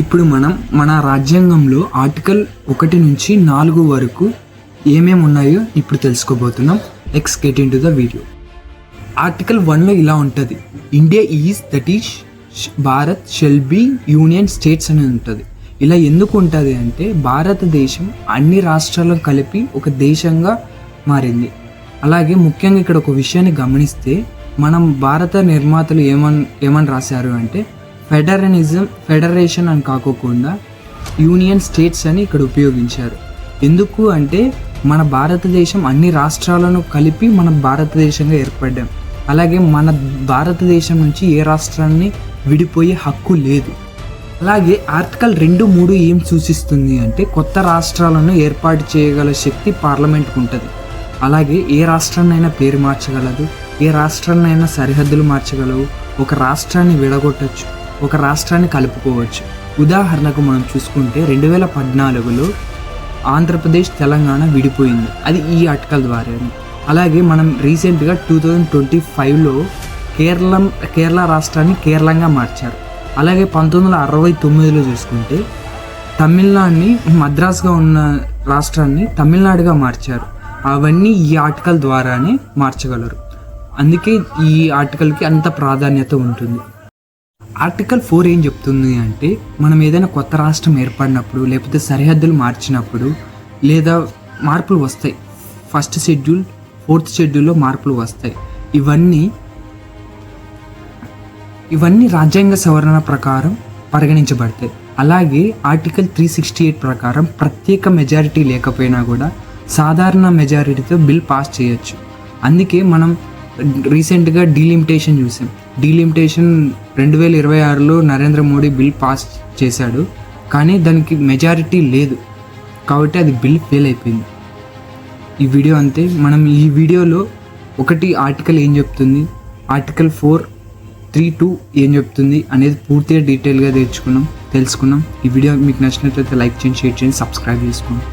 ఇప్పుడు మనం మన రాజ్యాంగంలో ఆర్టికల్ 1 నుంచి 4 వరకు ఏమేమి ఉన్నాయో ఇప్పుడు తెలుసుకోబోతున్నాం. Let's get into the video. Article 1లో ఇలా ఉంటుంది, India is that is Bharat shall be union states అని ఉంటుంది. ఇలా ఎందుకు ఉంటుంది అంటే భారతదేశం అన్ని రాష్ట్రాలను కలిపి ఒక దేశంగా మారింది. అలాగే ముఖ్యంగా ఇక్కడ ఒక విషయాన్ని గమనిస్తే మనం భారత నిర్మాతలు ఏమని రాశారు అంటే ఫెడరేషన్ అని కాకోకుండా యూనియన్ స్టేట్స్ అని ఇక్కడ ఉపయోగించారు. ఎందుకు అంటే మన భారతదేశం అన్ని రాష్ట్రాలను కలిపి మనం భారతదేశంగా ఏర్పడ్డాం. అలాగే మన భారతదేశం నుంచి ఏ రాష్ట్రాన్ని విడిపోయే హక్కు లేదు. అలాగే ఆర్టికల్ 2, 3 ఏం సూచిస్తుంది అంటే కొత్త రాష్ట్రాలను ఏర్పాటు చేయగల శక్తి పార్లమెంట్కు ఉంటుంది. అలాగే ఏ రాష్ట్రాన్నైనా పేరు మార్చగలదు, ఏ రాష్ట్రాన్నైనా సరిహద్దులు మార్చగలవు, ఒక రాష్ట్రాన్ని విడగొట్టచ్చు, ఒక రాష్ట్రాన్ని కలుపుకోవచ్చు. ఉదాహరణకు మనం చూసుకుంటే 2014లో ఆంధ్రప్రదేశ్ తెలంగాణ విడిపోయింది, అది ఈ ఆర్టికల్ ద్వారానే. అలాగే మనం రీసెంట్గా 2025లో కేరళ రాష్ట్రాన్ని కేరళంగా మార్చారు. అలాగే 1969లో చూసుకుంటే తమిళనాడుని మద్రాసుగా ఉన్న రాష్ట్రాన్ని తమిళనాడుగా మార్చారు. అవన్నీ ఈ ఆర్టికల్ ద్వారానే మార్చగలరు. అందుకే ఈ ఆర్టికల్కి అంత ప్రాధాన్యత ఉంటుంది. ఆర్టికల్ 4 ఏం చెప్తుంది అంటే మనం ఏదైనా కొత్త రాష్ట్రం ఏర్పడినప్పుడు లేకపోతే సరిహద్దులు మార్చినప్పుడు లేదా మార్పులు వస్తాయి. 1st షెడ్యూల్ 4th షెడ్యూల్లో మార్పులు వస్తాయి. ఇవన్నీ రాజ్యాంగ సవరణ ప్రకారం పరిగణించబడతాయి. అలాగే ఆర్టికల్ 368 ప్రకారం ప్రత్యేక మెజారిటీ లేకపోయినా కూడా సాధారణ మెజారిటీతో బిల్ పాస్ చేయొచ్చు. అందుకే మనం రీసెంట్గా డీలిమిటేషన్ చూసాం. డీలిమిటేషన్ 2026లో నరేంద్ర మోడీ బిల్ పాస్ చేశాడు, కానీ దానికి మెజారిటీ లేదు కాబట్టి అది బిల్ ఫెయిల్ అయిపోయింది. ఈ వీడియో అంతే. మనం ఈ వీడియోలో ఒకటి ఆర్టికల్ ఏం చెప్తుంది, ఆర్టికల్ 4(3)(2) ఏం చెప్తుంది అనేది పూర్తిగా డీటెయిల్గా తెలుసుకున్నాం. ఈ వీడియో మీకు నచ్చినట్లయితే లైక్ చేయండి, షేర్ చేయండి, సబ్స్క్రైబ్ చేసుకోండి.